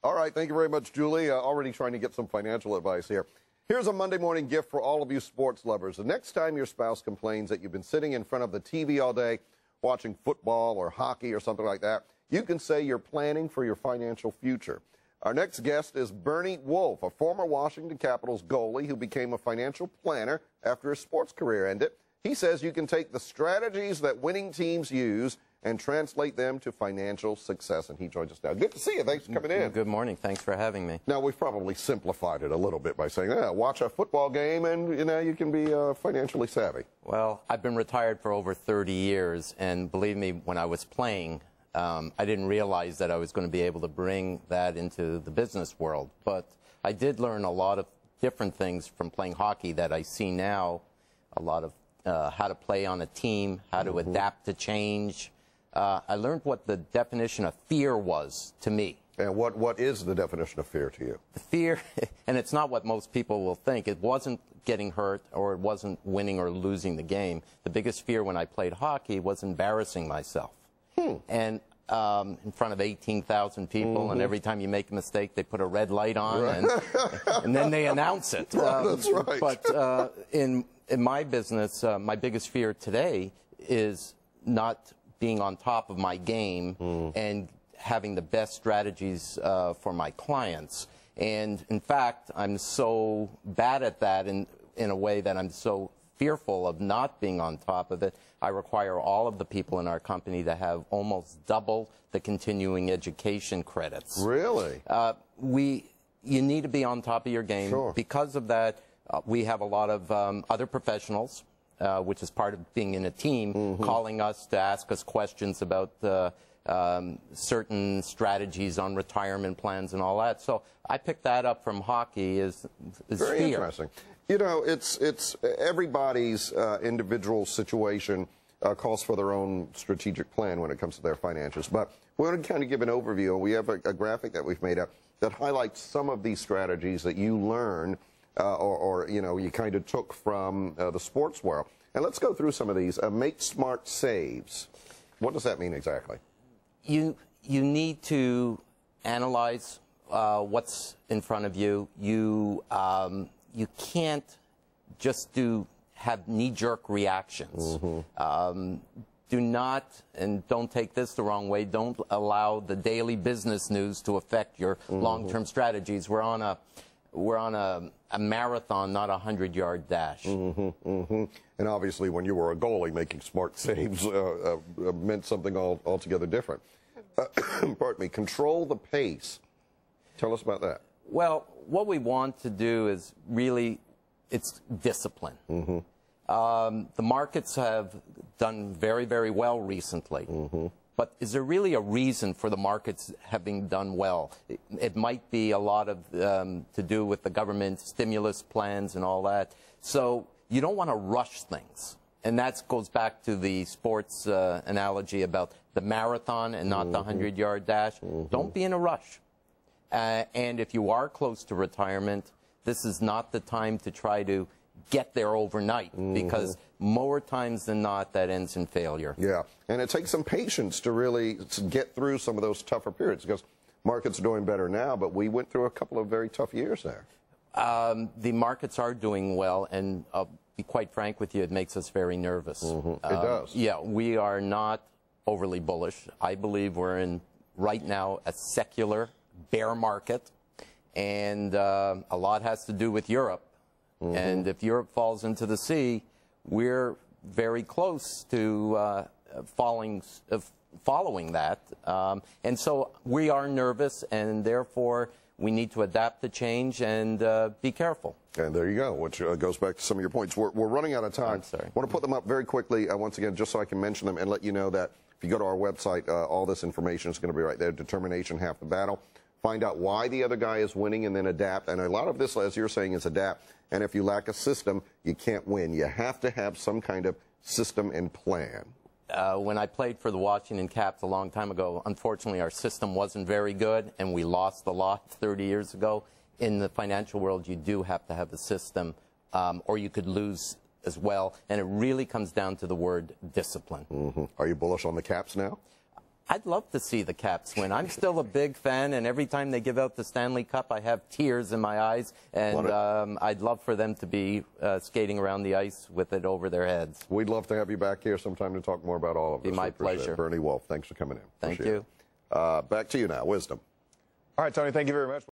All right, thank you very much, Julie. Already trying to get some financial advice here. Here's a Monday morning gift for all of you sports lovers. The next time your spouse complains that you've been sitting in front of the TV all day watching football or hockey or something like that, you can say you're planning for your financial future. Our next guest is Bernie Wolfe, a former Washington Capitals goalie who became a financial planner after his sports career ended. He says you can take the strategies that winning teams use and translate them to financial success. And he joins us now. Good to see you. Thanks for coming in. Good morning. Thanks for having me. Now, we've probably simplified it a little bit by saying, watch a football game and you can be financially savvy. Well, I've been retired for over 30 years, and believe me, when I was playing, I didn't realize that I was going to be able to bring that into the business world. But I did learn a lot of different things from playing hockey that I see now, a lot of how to play on a team, how to adapt to change. I learned what the definition of fear was to me. And what is the definition of fear to you? The fear, and it's not what most people will think. It wasn't getting hurt or it wasn't winning or losing the game. The biggest fear when I played hockey was embarrassing myself. And in front of 18,000 people, and every time you make a mistake, they put a red light on, and then they announce it. That's right. But in my business, my biggest fear today is not being on top of my game and having the best strategies for my clients. And in fact, I'm so bad at that in a way that I'm so fearful of not being on top of it. I require all of the people in our company to have almost double the continuing education credits. Really? You need to be on top of your game. Sure. Because of that, we have a lot of other professionals, which is part of being in a team, calling us to ask us questions about certain strategies on retirement plans and all that. So I picked that up from hockey is very fear. Interesting. You know, it's everybody's individual situation calls for their own strategic plan when it comes to their financials. But we want to kind of give an overview. We have a graphic that we've made up that highlights some of these strategies that you learned or you kind of took from the sports world. And let's go through some of these. Make smart saves. What does that mean exactly? You need to analyze what's in front of you. You can't just have knee-jerk reactions. Do not, and don't take this the wrong way, don't allow the daily business news to affect your long-term strategies. We're on a marathon, not a 100-yard dash. And obviously, when you were a goalie, making smart saves meant something altogether different. Pardon me. Control the pace. Tell us about that. Well, what we want to do is really, it's discipline. The markets have done very, very well recently. But is there really a reason for the markets having done well? It might be a lot of to do with the government stimulus plans and all that. So you don't want to rush things. And that goes back to the sports analogy about the marathon and not the 100-yard dash. Don't be in a rush. And if you are close to retirement, this is not the time to try to get there overnight, because more times than not, that ends in failure. Yeah, and it takes some patience to really get through some of those tougher periods, because markets are doing better now, but we went through a couple of very tough years there. The markets are doing well, and I'll be quite frank with you, it makes us very nervous. It does. Yeah, we are not overly bullish. I believe we're in, right now, a secular bear market, and a lot has to do with Europe. And if Europe falls into the sea, we're very close to following that. And so we are nervous, and therefore we need to adapt to change and be careful. And there you go, which goes back to some of your points. We're running out of time. I'm sorry. I want to put them up very quickly, once again, just so I can mention them and let you know that if you go to our website, all this information is going to be right there. Determination, half the battle. Find out why the other guy is winning and then adapt. And a lot of this, as you're saying, is adapt. And if you lack a system, you can't win. You have to have some kind of system and plan. When I played for the Washington Caps a long time ago, unfortunately, our system wasn't very good, and we lost a lot 30 years ago. In the financial world, you do have to have a system, or you could lose as well. And it really comes down to the word discipline. Are you bullish on the Caps now? I'd love to see the Caps win. I'm still a big fan, and every time they give out the Stanley Cup, I have tears in my eyes, and I'd love for them to be skating around the ice with it over their heads. We'd love to have you back here sometime to talk more about all of this. Be my pleasure. Bernie Wolfe, thanks for coming in. Thank you. Back to you now, Wisdom. All right, Tony, thank you very much.